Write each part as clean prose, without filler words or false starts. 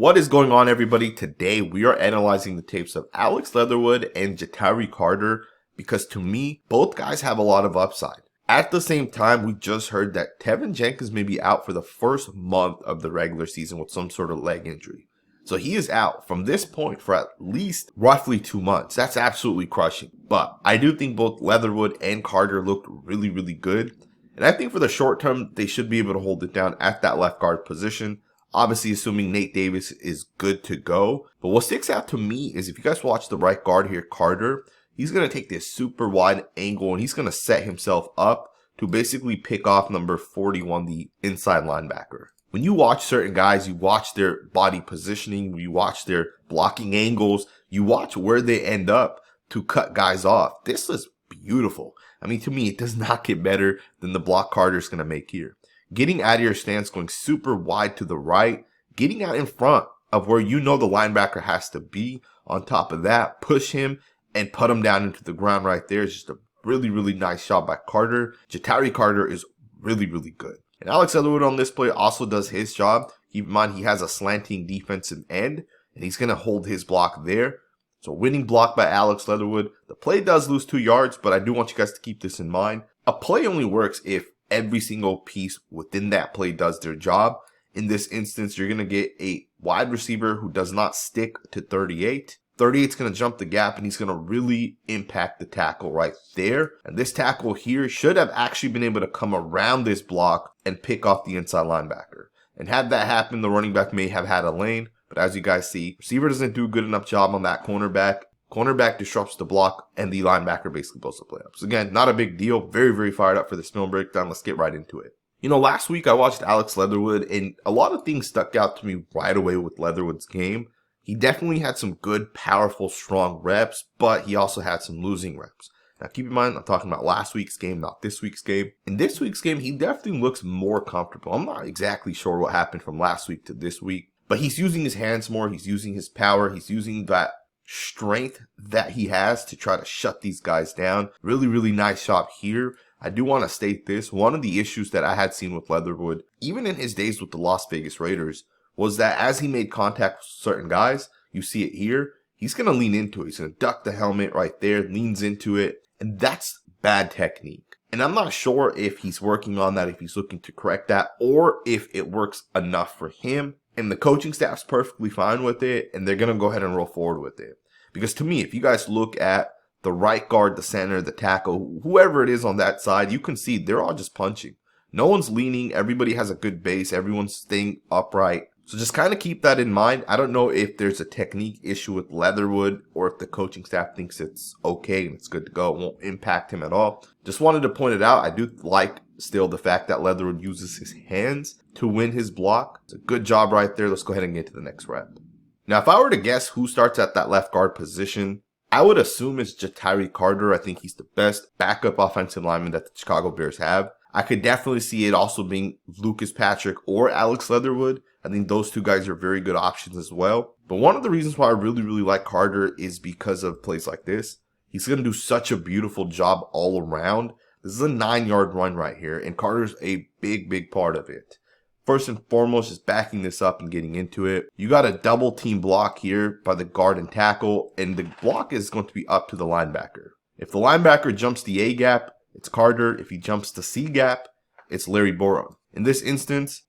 What is going on, everybody? Today we are analyzing the tapes of Alex Leatherwood and Ja'Tyre Carter because to me, both guys have a lot of upside. At the same time, we just heard that Teven Jenkins may be out for the first month of the regular season with some sort of leg injury. So he is out from this point for at least roughly 2 months. That's absolutely crushing. But I do think both Leatherwood and Carter looked really, really good. And I think for the short term, they should be able to hold it down at that left guard position. Obviously, assuming Nate Davis is good to go. But what sticks out to me is if you guys watch the right guard here, Carter, he's going to take this super wide angle and he's going to set himself up to basically pick off number 41, the inside linebacker. When you watch certain guys, you watch their body positioning, you watch their blocking angles, you watch where they end up to cut guys off. This is beautiful. I mean, to me, it does not get better than the block Carter's going to make here. Getting out of your stance, going super wide to the right, getting out in front of where you know the linebacker has to be. On top of that, push him and put him down into the ground right there. It's just a really, really nice shot by Carter. Ja'Tyre Carter is really, really good. And Alex Leatherwood on this play also does his job. Keep in mind, he has a slanting defensive end, and he's going to hold his block there. So winning block by Alex Leatherwood. The play does lose 2 yards, but I do want you guys to keep this in mind. A play only works if every single piece within that play does their job. In this instance, you're going to get a wide receiver who does not stick to 38. 38's going to jump the gap and he's going to really impact the tackle right there. And this tackle here should have actually been able to come around this block and pick off the inside linebacker. And had that happen, the running back may have had a lane. But as you guys see, receiver doesn't do a good enough job on that cornerback. Cornerback disrupts the block, and the linebacker basically blows the play up. So again, not a big deal. Very, very fired up for this film breakdown. Let's get right into it. You know, last week I watched Alex Leatherwood, and a lot of things stuck out to me right away with Leatherwood's game. He definitely had some good, powerful, strong reps, but he also had some losing reps. Now keep in mind, I'm talking about last week's game, not this week's game. In this week's game, he definitely looks more comfortable. I'm not exactly sure what happened from last week to this week, but he's using his hands more. He's using his power. He's using that strength that he has to try to shut these guys down. Really, really nice shot here. I do want to state this. One of the issues that I had seen with Leatherwood, even in his days with the Las Vegas Raiders, was that as he made contact with certain guys, you see it here, he's going to lean into it. He's going to duck the helmet right there, leans into it, and that's bad technique. And I'm not sure if he's working on that, if he's looking to correct that, or if it works enough for him. And the coaching staff's perfectly fine with it, and they're going to go ahead and roll forward with it. Because to me, if you guys look at the right guard, the center, the tackle, whoever it is on that side, you can see they're all just punching. No one's leaning. Everybody has a good base. Everyone's staying upright. So just kind of keep that in mind. I don't know if there's a technique issue with Leatherwood or if the coaching staff thinks it's okay and it's good to go. It won't impact him at all. Just wanted to point it out. I do like still the fact that Leatherwood uses his hands to win his block. It's a good job right there. Let's go ahead and get to the next rep. Now, if I were to guess who starts at that left guard position, I would assume it's Ja'Tyre Carter. I think he's the best backup offensive lineman that the Chicago Bears have. I could definitely see it also being Lucas Patrick or Alex Leatherwood. I think those two guys are very good options as well. But one of the reasons why I really, really like Carter is because of plays like this. He's going to do such a beautiful job all around. This is a 9-yard run right here, and Carter's a big, big part of it. First and foremost, just backing this up and getting into it. You got a double team block here by the guard and tackle, and the block is going to be up to the linebacker. If the linebacker jumps the A gap, it's Carter. If he jumps the C gap, it's Larry Borum. In this instance,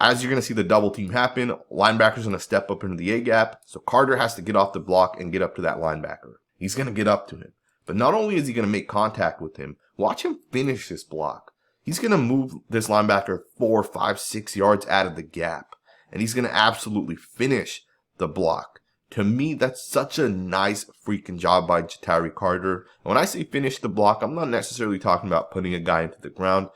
as you're going to see the double team happen, linebacker's going to step up into the A gap, so Carter has to get off the block and get up to that linebacker. He's going to get up to him. But not only is he going to make contact with him, watch him finish this block. He's going to move this linebacker 4, 5, 6 yards out of the gap. And he's going to absolutely finish the block. To me, that's such a nice freaking job by Ja'Tyre Carter. And when I say finish the block, I'm not necessarily talking about putting a guy into the ground.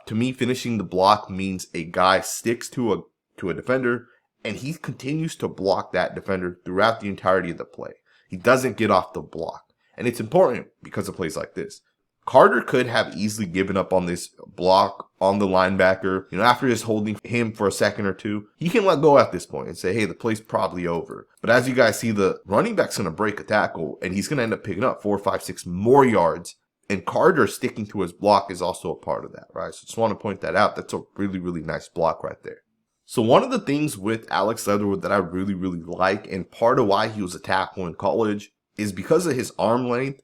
To me, finishing the block means a guy sticks to a defender and he continues to block that defender throughout the entirety of the play. He doesn't get off the block. And it's important because of plays like this. Carter could have easily given up on this block on the linebacker. You know, after just holding him for a second or two, he can let go at this point and say, hey, the play's probably over. But as you guys see, the running back's going to break a tackle and he's going to end up picking up 4, 5, 6 more yards. And Carter sticking to his block is also a part of that, right? So just want to point that out. That's a really, really nice block right there. So one of the things with Alex Leatherwood that I really, really like, and part of why he was a tackle in college, is because of his arm length.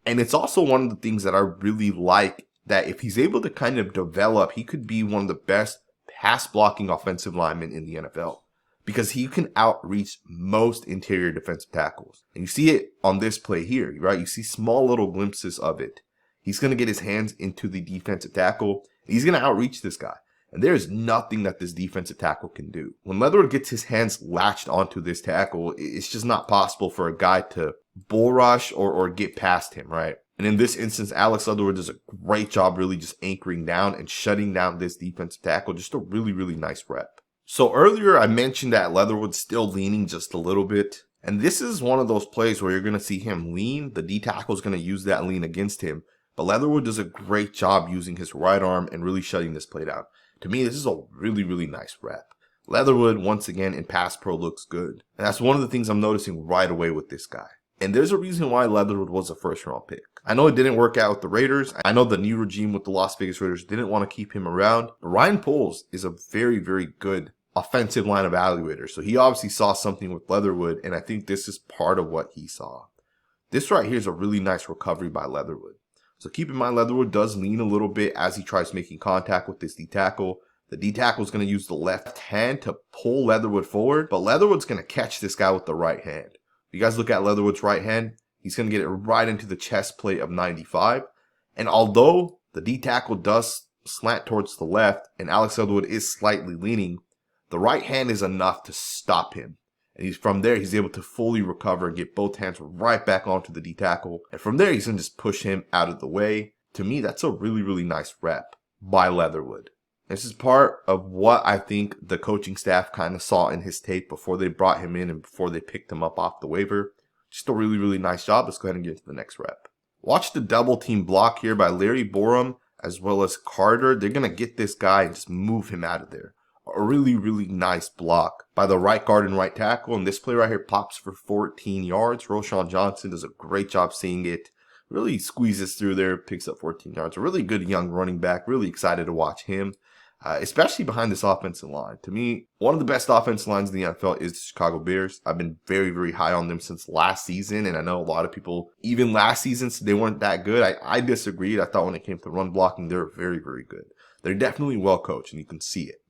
And it's also one of the things that I really like, that if he's able to kind of develop, he could be one of the best pass blocking offensive linemen in the NFL. Because he can outreach most interior defensive tackles. And you see it on this play here, right? You see small little glimpses of it. He's going to get his hands into the defensive tackle. He's going to outreach this guy. And there is nothing that this defensive tackle can do. When Leatherwood gets his hands latched onto this tackle, it's just not possible for a guy to bull rush or get past him, right? And in this instance, Alex Leatherwood does a great job really just anchoring down and shutting down this defensive tackle. Just a really, really nice rep. So earlier I mentioned that Leatherwood's still leaning just a little bit. And this is one of those plays where you're going to see him lean. The D tackle is going to use that lean against him. But Leatherwood does a great job using his right arm and really shutting this play down. To me, this is a really, really nice rep. Leatherwood, once again, in pass pro looks good. And that's one of the things I'm noticing right away with this guy. And there's a reason why Leatherwood was a first-round pick. I know it didn't work out with the Raiders. I know the new regime with the Las Vegas Raiders didn't want to keep him around. But Ryan Poles is a very, very good offensive line evaluator. So he obviously saw something with Leatherwood, and I think this is part of what he saw. This right here is a really nice recovery by Leatherwood. So keep in mind, Leatherwood does lean a little bit as he tries making contact with this D tackle. The D tackle is going to use the left hand to pull Leatherwood forward, but Leatherwood's going to catch this guy with the right hand. If you guys look at Leatherwood's right hand, he's going to get it right into the chest plate of 95. And although the D tackle does slant towards the left and Alex Leatherwood is slightly leaning, the right hand is enough to stop him. And from there, he's able to fully recover and get both hands right back onto the D tackle. And from there, he's going to just push him out of the way. To me, that's a really, really nice rep by Leatherwood. This is part of what I think the coaching staff kind of saw in his tape before they brought him in and before they picked him up off the waiver. Just a really, really nice job. Let's go ahead and get to the next rep. Watch the double team block here by Larry Borum as well as Carter. They're going to get this guy and just move him out of there. A really, really nice block by the right guard and right tackle. And this play right here pops for 14 yards. Roschon Johnson does a great job seeing it. Really squeezes through there, picks up 14 yards. A really good young running back. Really excited to watch him, especially behind this offensive line. To me, one of the best offensive lines in the NFL is the Chicago Bears. I've been very, very high on them since last season. And I know a lot of people, even last season, they weren't that good. I disagreed. I thought when it came to run blocking, they were very, very good. They're definitely well coached, and you can see it.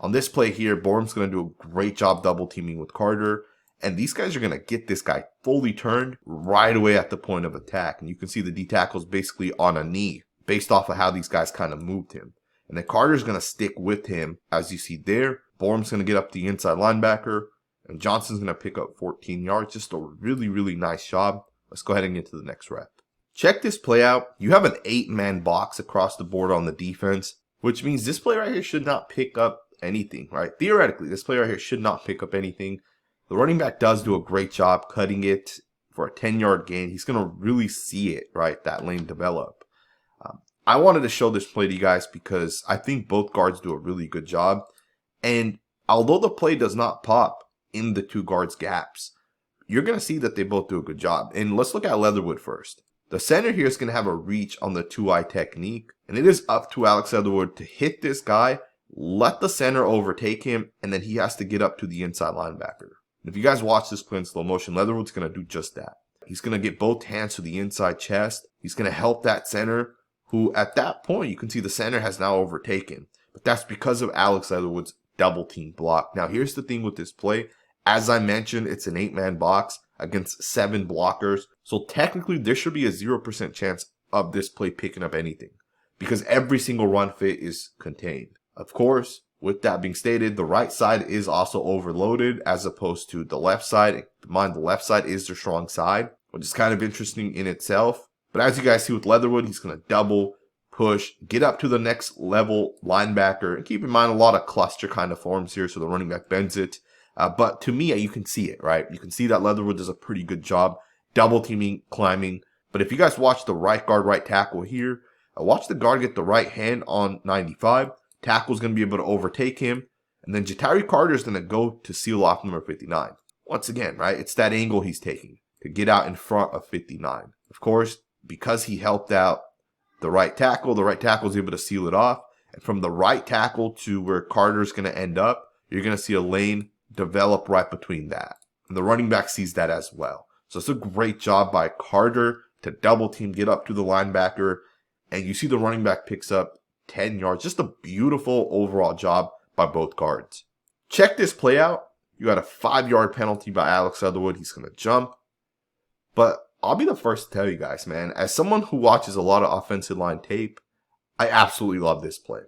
On this play here, Borum's going to do a great job double teaming with Carter. And these guys are going to get this guy fully turned right away at the point of attack. And you can see the D tackle's basically on a knee based off of how these guys kind of moved him. And then Carter's going to stick with him, as you see there. Borum's going to get up the inside linebacker. And Johnson's going to pick up 14 yards. Just a really, really nice job. Let's go ahead and get to the next rep. Check this play out. You have an 8-man box across the board on the defense, which means this play right here should not pick up anything, right? Theoretically, this play right here should not pick up anything. The running back does do a great job cutting it for a 10-yard gain. He's going to really see it, right? That lane develop. I wanted to show this play to you guys because I think both guards do a really good job. And although the play does not pop in the two guards' gaps, you're going to see that they both do a good job. And let's look at Leatherwood first. The center here is going to have a reach on the 2-eye technique. And it is up to Alex Leatherwood to hit this guy, let the center overtake him, and then he has to get up to the inside linebacker. And if you guys watch this play in slow motion, Leatherwood's going to do just that. He's going to get both hands to the inside chest. He's going to help that center, who at that point, you can see the center has now overtaken. But that's because of Alex Leatherwood's double team block. Now, here's the thing with this play. As I mentioned, it's an 8-man box against 7 blockers. So technically, there should be a 0% chance of this play picking up anything because every single run fit is contained. Of course, with that being stated, the right side is also overloaded as opposed to the left side. Keep in mind, the left side is the strong side, which is kind of interesting in itself. But as you guys see with Leatherwood, he's going to double, push, get up to the next level linebacker. And keep in mind, a lot of cluster kind of forms here, so the running back bends it. But to me, you can see it, right? You can see that Leatherwood does a pretty good job double teaming, climbing. But if you guys watch the right guard, right tackle here, watch the guard get the right hand on 95. Tackle's going to be able to overtake him. And then Ja'Tyre Carter is going to go to seal off number 59. Once again, right? It's that angle he's taking to get out in front of 59. Of course, because he helped out the right tackle is able to seal it off. And from the right tackle to where Carter's going to end up, you're going to see a lane develop right between that. And the running back sees that as well. So it's a great job by Carter to double team, get up to the linebacker, and you see the running back picks up 10 yards. Just a beautiful overall job by both guards. Check this play out. You got a 5-yard penalty by Alex Leatherwood. He's going to jump. But I'll be the first to tell you guys, man, as someone who watches a lot of offensive line tape, I absolutely love this play.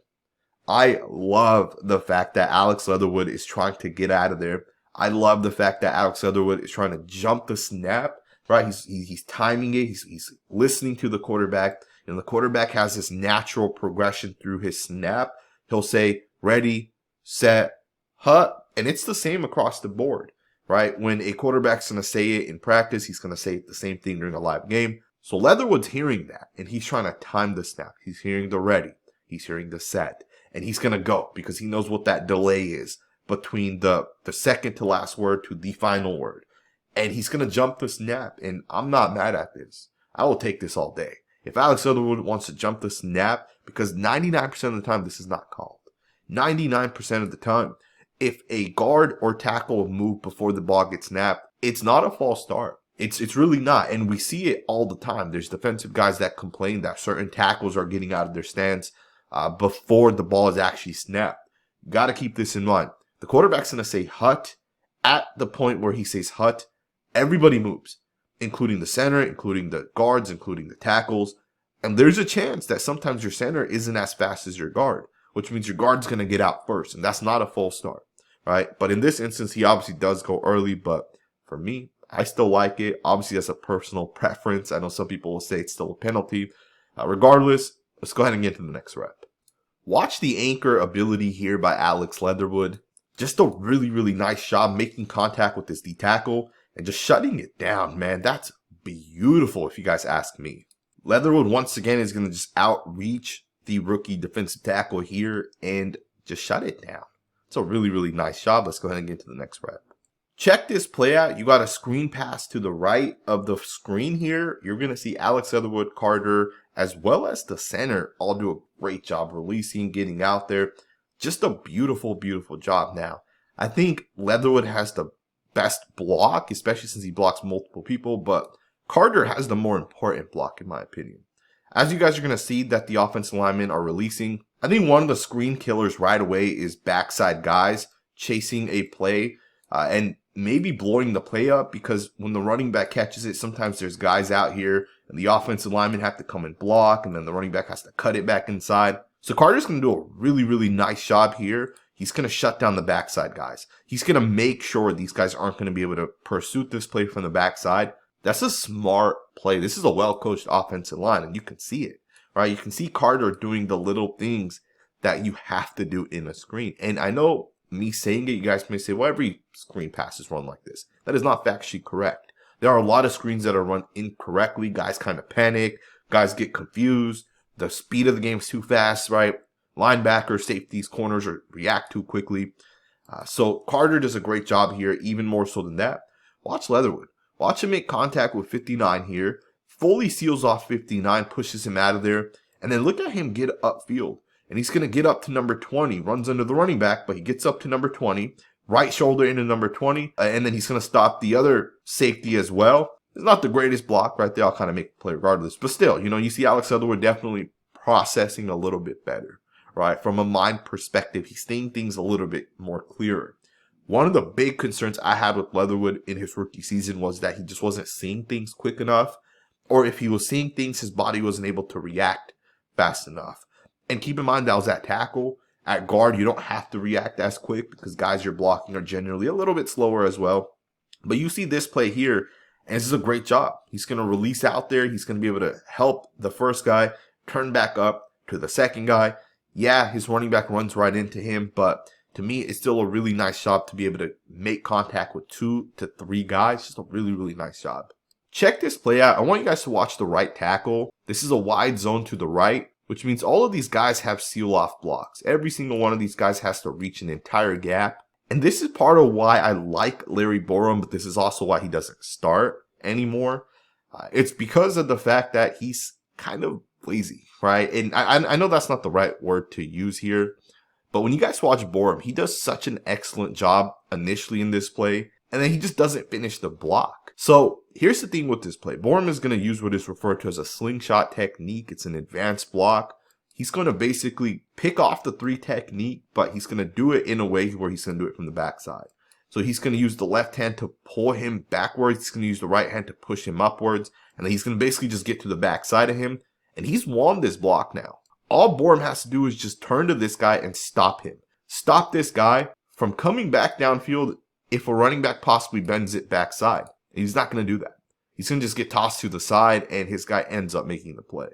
I love the fact that Alex Leatherwood is trying to get out of there. I love the fact that Alex Leatherwood is trying to jump the snap, right? He's timing it. He's listening to the quarterback. And the quarterback has this natural progression through his snap. He'll say, ready, set, hut. And it's the same across the board, right? When a quarterback's going to say it in practice, he's going to say the same thing during a live game. So Leatherwood's hearing that, and he's trying to time the snap. He's hearing the ready. He's hearing the set. And he's going to go because he knows what that delay is between the second to last word to the final word. And he's going to jump the snap, and I'm not mad at this. I will take this all day. If Alex Leatherwood wants to jump the snap, because 99% of the time this is not called. 99% of the time, if a guard or tackle move before the ball gets snapped, it's not a false start. It's really not. And we see it all the time. There's defensive guys that complain that certain tackles are getting out of their stance before the ball is actually snapped. You got to keep this in mind. The quarterback's going to say hut. At the point where he says hut, everybody moves, including the center, including the guards, including the tackles. And there's a chance that sometimes your center isn't as fast as your guard, which means your guard's going to get out first. And that's not a false start, right? But in this instance, he obviously does go early. But for me, I still like it. Obviously, that's a personal preference. I know some people will say it's still a penalty. Regardless, let's go ahead and get to the next rep. Watch the anchor ability here by Alex Leatherwood. Just a really, really nice job making contact with his D tackle and just shutting it down, man. That's beautiful if you guys ask me. Leatherwood once again is going to just outreach the rookie defensive tackle here and just shut it down. It's a really, really nice job. Let's go ahead and get to the next rep. Check this play out. You got a screen pass to the right of the screen here. You're going to see Alex Leatherwood, Carter, as well as the center all do a great job releasing, getting out there. Just a beautiful, beautiful job now. I think Leatherwood has the best block, especially since he blocks multiple people, but Carter has the more important block in my opinion. As you guys are going to see that the offensive linemen are releasing, I think one of the screen killers right away is backside guys chasing a play and maybe blowing the play up, because when the running back catches it, sometimes there's guys out here and the offensive linemen have to come and block, and then the running back has to cut it back inside. So Carter's going to do a really, really nice job here. He's going to shut down the backside guys. He's going to make sure these guys aren't going to be able to pursue this play from the backside. That's a smart play. This is a well-coached offensive line, and you can see it, right? You can see Carter doing the little things that you have to do in a screen. And I know me saying it, you guys may say, well, every screen pass is run like this. That is not factually correct. There are a lot of screens that are run incorrectly. Guys kind of panic. Guys get confused. The speed of the game is too fast, right? Linebackers, safeties, corners react too quickly. So Carter does a great job here, even more so than that. Watch Leatherwood. Watch him make contact with 59 here. Fully seals off 59, pushes him out of there. And then look at him get upfield. And he's going to get up to number 20. Runs under the running back, but he gets up to number 20. Right shoulder into number 20. And then he's going to stop the other safety as well. It's not the greatest block right there. I'll kind of make the play regardless. But still, you see Alex Leatherwood definitely processing a little bit better, right? From a mind perspective, he's seeing things a little bit more clearer. One of the big concerns I had with Leatherwood in his rookie season was that he just wasn't seeing things quick enough. Or if he was seeing things, his body wasn't able to react fast enough. And keep in mind, that was at tackle. At guard, you don't have to react as quick because guys you're blocking are generally a little bit slower as well. But you see this play here, and this is a great job. He's going to release out there. He's going to be able to help the first guy turn back up to the second guy. Yeah, his running back runs right into him, but to me, it's still a really nice job to be able to make contact with 2 to 3 guys. Just a really, really nice job. Check this play out. I want you guys to watch the right tackle. This is a wide zone to the right, which means all of these guys have seal-off blocks. Every single one of these guys has to reach an entire gap. And this is part of why I like Larry Borum, but this is also why he doesn't start anymore. It's because of the fact that he's kind of lazy, right? And I know that's not the right word to use here, But when you guys watch Borum, he does such an excellent job initially in this play, and then he just doesn't finish the block. So here's the thing with this play. Borum is going to use what is referred to as a slingshot technique. It's an advanced block. He's going to basically pick off the 3 technique, but he's going to do it in a way where he's going to do it from the backside. So he's going to use the left hand to pull him backwards. He's going to use the right hand to push him upwards. And then he's going to basically just get to the backside of him. And he's won this block now. All Borum has to do is just turn to this guy and stop him. Stop this guy from coming back downfield if a running back possibly bends it backside. And he's not going to do that. He's going to just get tossed to the side and his guy ends up making the play.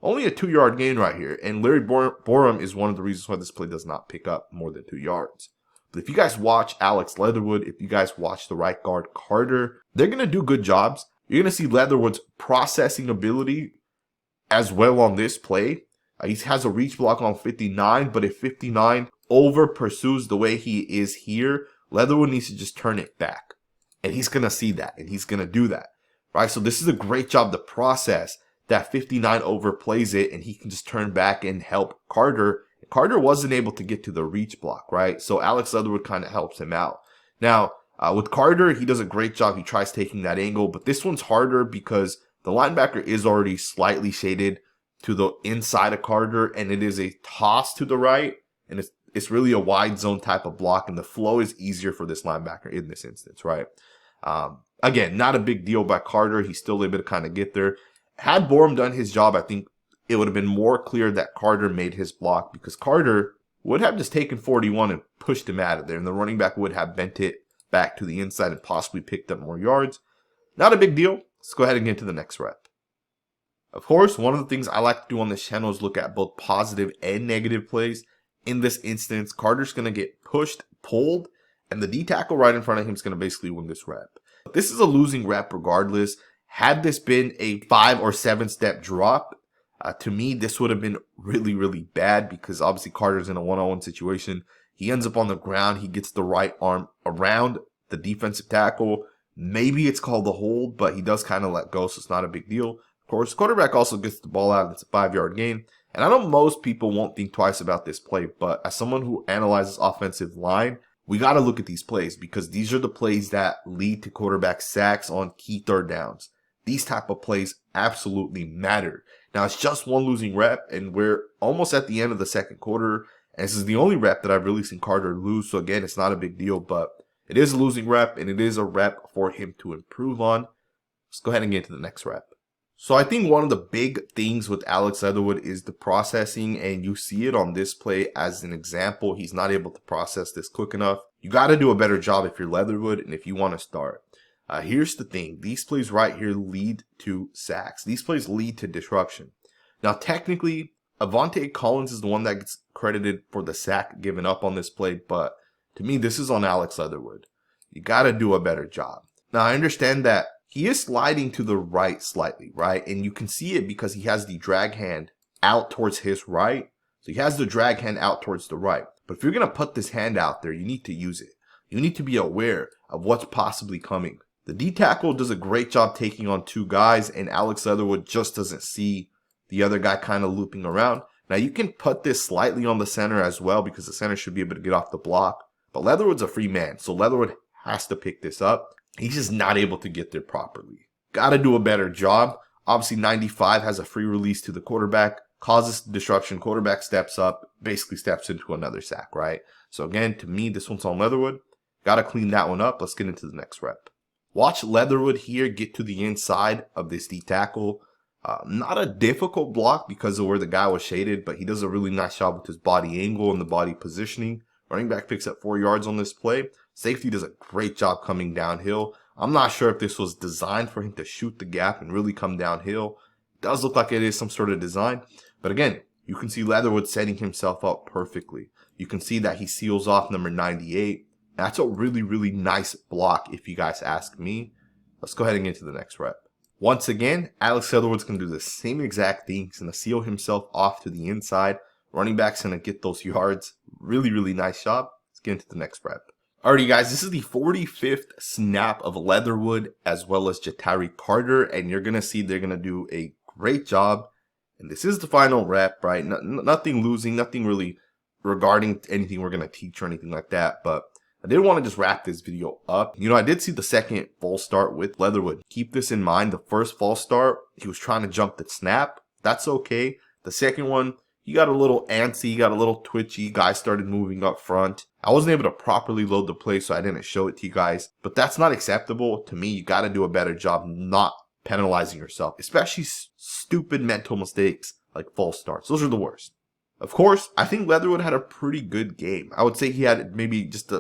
Only a 2-yard gain right here. And Larry Borum is one of the reasons why this play does not pick up more than 2 yards. But if you guys watch Alex Leatherwood, if you guys watch the right guard Carter, they're going to do good jobs. You're going to see Leatherwood's processing ability as well on this play. He has a reach block on 59, but if 59 over pursues the way he is here, Leatherwood needs to just turn it back. And he's going to see that, and he's going to do that. Right? So this is a great job to process that 59 overplays it, and he can just turn back and help Carter. Carter wasn't able to get to the reach block, right? So Alex Leatherwood kind of helps him out. Now, with Carter, he does a great job. He tries taking that angle, but this one's harder because the linebacker is already slightly shaded to the inside of Carter, and it is a toss to the right, and it's really a wide zone type of block, and the flow is easier for this linebacker in this instance, right? Again, not a big deal by Carter. He's still able to kind of get there. Had Borum done his job, I think it would have been more clear that Carter made his block, because Carter would have just taken 41 and pushed him out of there, and the running back would have bent it back to the inside and possibly picked up more yards. Not a big deal. Let's go ahead and get to the next rep. Of course, one of the things I like to do on this channel is look at both positive and negative plays. In this instance, Carter's going to get pushed, pulled, and the D tackle right in front of him is going to basically win this rep. This is a losing rep regardless. Had this been a 5 or 7 step drop, to me, this would have been really, really bad because obviously Carter's in a 1-on-1 situation. He ends up on the ground. He gets the right arm around the defensive tackle. Maybe it's called a hold, but he does kind of let go, so it's not a big deal. Of course, quarterback also gets the ball out. It's a 5-yard gain. And I know most people won't think twice about this play, but as someone who analyzes offensive line, we got to look at these plays because these are the plays that lead to quarterback sacks on key third downs. These type of plays absolutely matter. Now, it's just one losing rep, and we're almost at the end of the second quarter. And this is the only rep that I've really seen Carter lose. So, again, it's not a big deal, but it is a losing rep, and it is a rep for him to improve on. Let's go ahead and get to the next rep. So, I think one of the big things with Alex Leatherwood is the processing, and you see it on this play as an example. He's not able to process this quick enough. You got to do a better job if you're Leatherwood and if you want to start. Here's the thing. These plays right here lead to sacks. These plays lead to disruption. Now, technically, Avante Collins is the one that gets credited for the sack given up on this play, but to me, this is on Alex Leatherwood. You got to do a better job. Now, I understand that he is sliding to the right slightly, right? And you can see it because he has the drag hand out towards his right. So he has the drag hand out towards the right. But if you're going to put this hand out there, you need to use it. You need to be aware of what's possibly coming. The D tackle does a great job taking on 2 guys, and Alex Leatherwood just doesn't see the other guy kind of looping around. Now, you can put this slightly on the center as well because the center should be able to get off the block. But Leatherwood's a free man, so Leatherwood has to pick this up. He's just not able to get there properly. Got to do a better job. Obviously, 95 has a free release to the quarterback, causes disruption. Quarterback steps up, basically steps into another sack, right? So again, to me, this one's on Leatherwood. Got to clean that one up. Let's get into the next rep. Watch Leatherwood here get to the inside of this D tackle. Not a difficult block because of where the guy was shaded, but he does a really nice job with his body angle and the body positioning. Running back picks up 4 yards on this play. Safety does a great job coming downhill. I'm not sure if this was designed for him to shoot the gap and really come downhill. It does look like it is some sort of design. But again, you can see Leatherwood setting himself up perfectly. You can see that he seals off number 98. That's a really, really nice block if you guys ask me. Let's go ahead and get to the next rep. Once again, Alex Leatherwood's going to do the same exact thing. He's going to seal himself off to the inside. Running back's going to get those yards. Really, really nice job. Let's get into the next rep. Alrighty, guys, this is the 45th snap of Leatherwood as well as Ja'Tyre Carter, and you're going to see they're going to do a great job. And this is the final rep, right? Nothing losing, nothing really regarding anything we're going to teach or anything like that, but I did want to just wrap this video up. I did see the second false start with Leatherwood. Keep this in mind. The first false start, he was trying to jump the snap. That's okay. The second one, he got a little antsy, he got a little twitchy. Guys started moving up front. I wasn't able to properly load the play, so I didn't show it to you guys. But that's not acceptable. To me, you got to do a better job not penalizing yourself, especially stupid mental mistakes like false starts. Those are the worst. Of course, I think Leatherwood had a pretty good game. I would say he had maybe just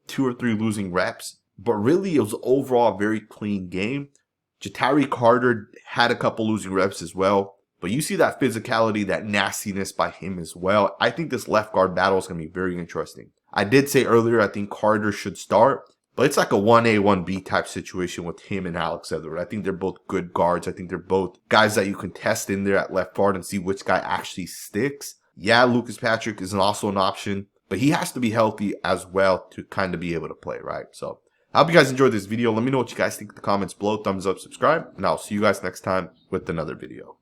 2 or 3 losing reps, but really it was overall a very clean game. Ja'Tyre Carter had a couple losing reps as well, but you see that physicality, that nastiness by him as well. I think this left guard battle is going to be very interesting. I did say earlier I think Carter should start, but it's like a 1A, 1B type situation with him and Alex Leatherwood. I think they're both good guards. I think they're both guys that you can test in there at left guard and see which guy actually sticks. Yeah, Lucas Patrick is also an option, but he has to be healthy as well to kind of be able to play, right? So I hope you guys enjoyed this video. Let me know what you guys think in the comments below. Thumbs up, subscribe, and I'll see you guys next time with another video.